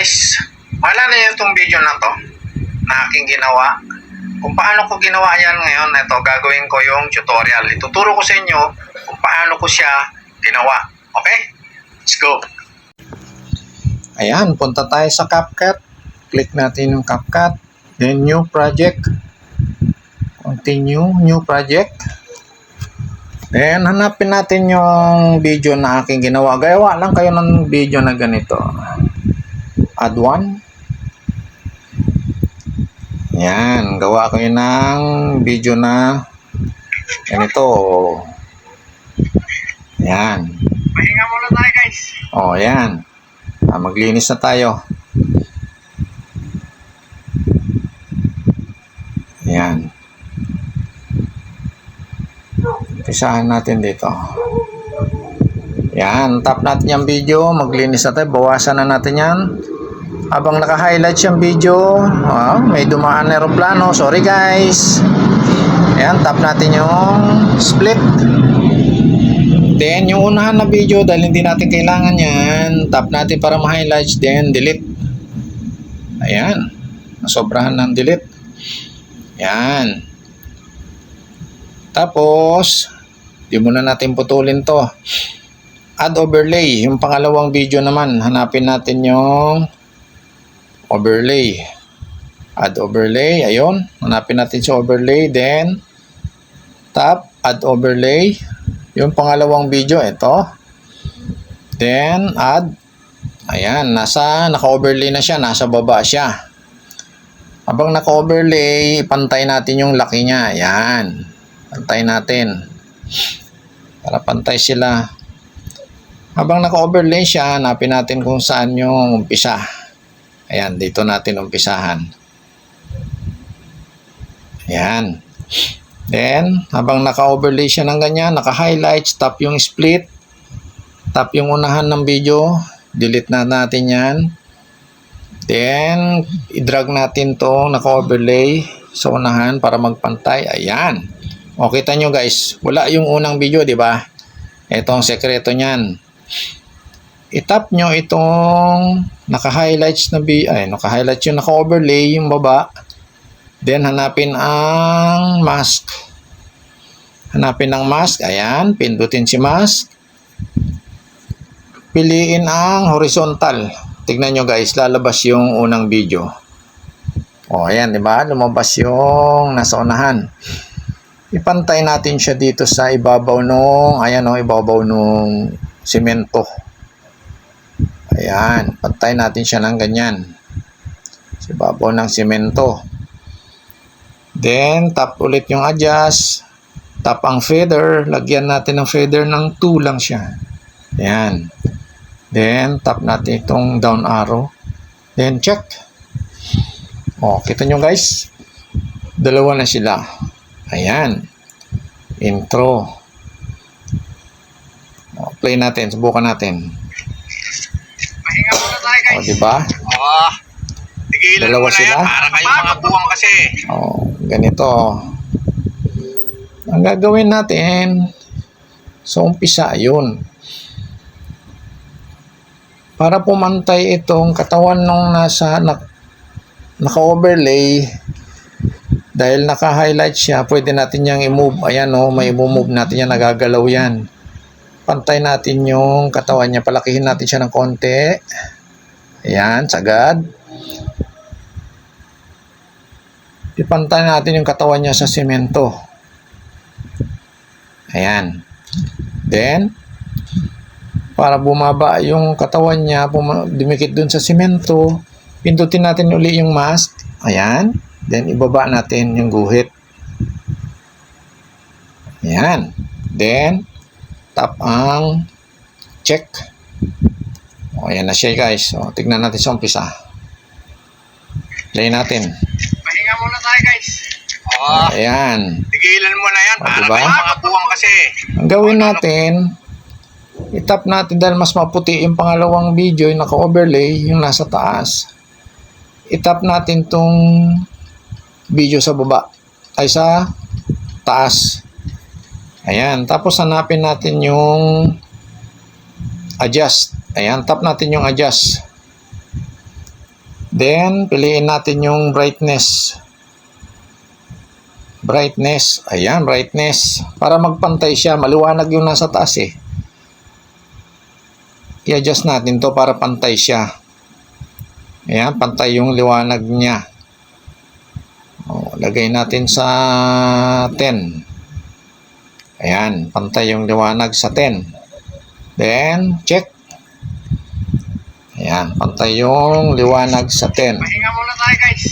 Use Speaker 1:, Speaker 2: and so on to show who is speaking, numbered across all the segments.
Speaker 1: guys, maalala niyo itong video na to na aking ginawa. Kung paano ko ginawa yan ngayon, ito gagawin ko yung tutorial. Ituturo ko sa inyo kung paano ko siya ginawa. Okay? Let's go! Ayan, punta tayo sa CapCut. Click natin yung CapCut. Then new project. Continue, new project. Then hanapin natin yung video na aking ginawa. Gawa lang kayo ng video na ganito. Add one. Yan, gawa ko yun ng video na ganito. Yan.
Speaker 2: Pahinga muna tayo, guys.
Speaker 1: Oh, yan. Maglinis na tayo. Yan. Umpisahan natin dito. Yan, tap natin yung video, maglinis na tayo, bawasan na natin yan. Habang naka-highlight yung video, may dumaan na aeroplano, sorry guys. Ayan, tap natin yung split. Then, yung unahan na video, dahil hindi natin kailangan yan, tap natin para ma-highlights, then delete. Ayan, nasobrahan ng delete. Ayan. Tapos, di muna natin putulin to. Add overlay, yung pangalawang video naman, hanapin natin yung overlay. Add overlay, ayun. Hanapin natin sa overlay, then tap, add overlay. Yung pangalawang video, ito. Then, add. Ayan, naka-overlay na siya, nasa baba siya. Habang naka-overlay, pantay natin yung laki niya. Ayan. Pantay natin. Para pantay sila. Habang naka-overlay siya, hanapin natin kung saan yung umpisa. Ayan, dito natin umpisahan. Ayan. Then, habang naka-overlay siya ng ganyan, naka-highlights, tap yung split, tap yung unahan ng video, delete na natin yan. Then, i-drag natin to naka-overlay sa unahan para magpantay. Ayan. O, kita nyo guys, wala yung unang video, di ba? Ito ang sekreto niyan. I-tap nyo itong naka-highlights na naka-highlights yung naka-overlay yung baba. Then, hanapin ang mask. Hanapin ang mask. Ayan, pindutin si mask. Piliin ang horizontal. Tignan nyo guys, lalabas yung unang video. O, ayan, di ba? Lumabas yung nasa unahan. Ipantay natin siya dito sa ibabaw nung, ayan o, ibabaw nung semento. Ayan, pantay natin siya ng ganyan. Sa ibabaw ng semento. Then, tap ulit yung adjust. Tap ang feather. Lagyan natin ng feather ng 2 lang siya. Ayan. Then, tap natin itong down arrow. Then, check. O, kita nyo guys. Dalawa na sila. Ayan. Intro. O, play natin. Subukan natin.
Speaker 2: Pahinga muna tayo, guys.
Speaker 1: O, diba?
Speaker 2: Tigilan
Speaker 1: Dalawa
Speaker 2: mo na
Speaker 1: sila?
Speaker 2: yan para kayo mga buwang kasi.
Speaker 1: O, ganito. Ang gagawin natin sa umpisa, yun. Para pumantay itong katawan nung naka-overlay, dahil naka-highlight siya, pwede natin yang i-move. Ayan o, may i-move natin yan, nagagalaw yan. Pantay natin yung katawan niya, palakihin natin siya ng konti. Ayan, sagad. Ipantay natin yung katawan niya sa semento. Ayan. Then, para bumaba yung katawan niya, dumikit dun sa semento, pindutin natin uli yung mask. Ayan. Then, ibaba natin yung guhit. Ayan. Then, tap ang check. O, ayan na siya guys. O, tignan natin sa umpisa. Play natin.
Speaker 2: Pahinga muna tayo, guys.
Speaker 1: Ayan.
Speaker 2: Tigilan mo na yan para
Speaker 1: diba?
Speaker 2: kayo mga buwang kasi.
Speaker 1: Ang gawin natin, i-tap natin dahil mas maputi yung pangalawang video, yung naka-overlay, yung nasa taas. I-tap natin tong video sa baba, ay sa taas. Ayan, tapos hanapin natin yung adjust. Ayan, tap natin yung adjust. Then, piliin natin yung brightness. Brightness. Ayan, brightness. Para magpantay siya. Maliwanag yung nasa taas eh. I-adjust natin to para pantay siya. Ayan, pantay yung liwanag niya. O, lagay natin sa 10. Ayan, pantay yung liwanag sa 10. Then, check. Ayan, pantay yung liwanag sa 10.
Speaker 2: Pahinga muna tayo guys.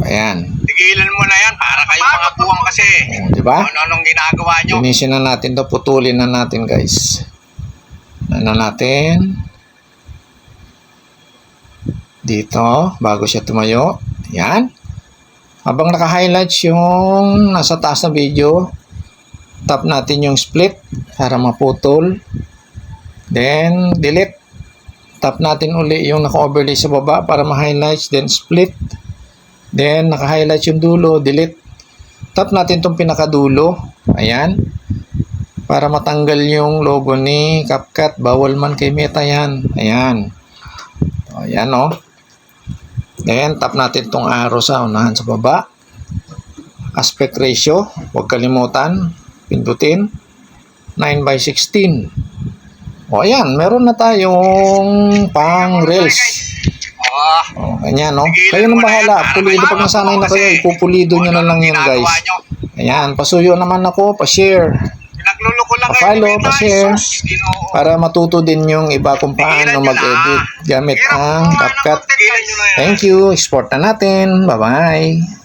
Speaker 1: Ayan.
Speaker 2: Tigilan mo na yan para kayong mga buwang kasi.
Speaker 1: O, diba?
Speaker 2: Ano-anong ginagawa nyo.
Speaker 1: Linisin na natin to, putulin na natin guys. Ano natin? Dito, bago siya tumayo. Ayan. Habang naka-highlights yung nasa taas na video, tap natin yung split para maputol. Then, delete. Tap natin uli yung naka-overlay sa baba para ma-highlights. Then, split. Then, naka-highlights yung dulo. Delete. Tap natin itong pinakadulo. Ayan. Para matanggal yung logo ni CapCut. Bawal man kay Meta yan. Ayan. O, ayan o. Then, tap natin itong arrow sa unahan sa baba. Aspect ratio. Huwag kalimutan. Pindutin. 9:16. O, ayan. Meron na tayong pang reels. O, ganyan, no? Kayo nang bahala. Pulido. Pag nasanay na kayo, ipupulido nyo na lang yan, guys. Ayan. Pasuyo naman ako. Pa-share.
Speaker 2: Nagluloko lang
Speaker 1: Pa-follow,
Speaker 2: Meta.
Speaker 1: pa-share.
Speaker 2: Sus, Ginoo.
Speaker 1: Para matuto din yung iba kung paano mag-edit gamit ang CapCut.
Speaker 2: Tigilan nyo na yan.
Speaker 1: Thank you. Export na natin. Bye-bye.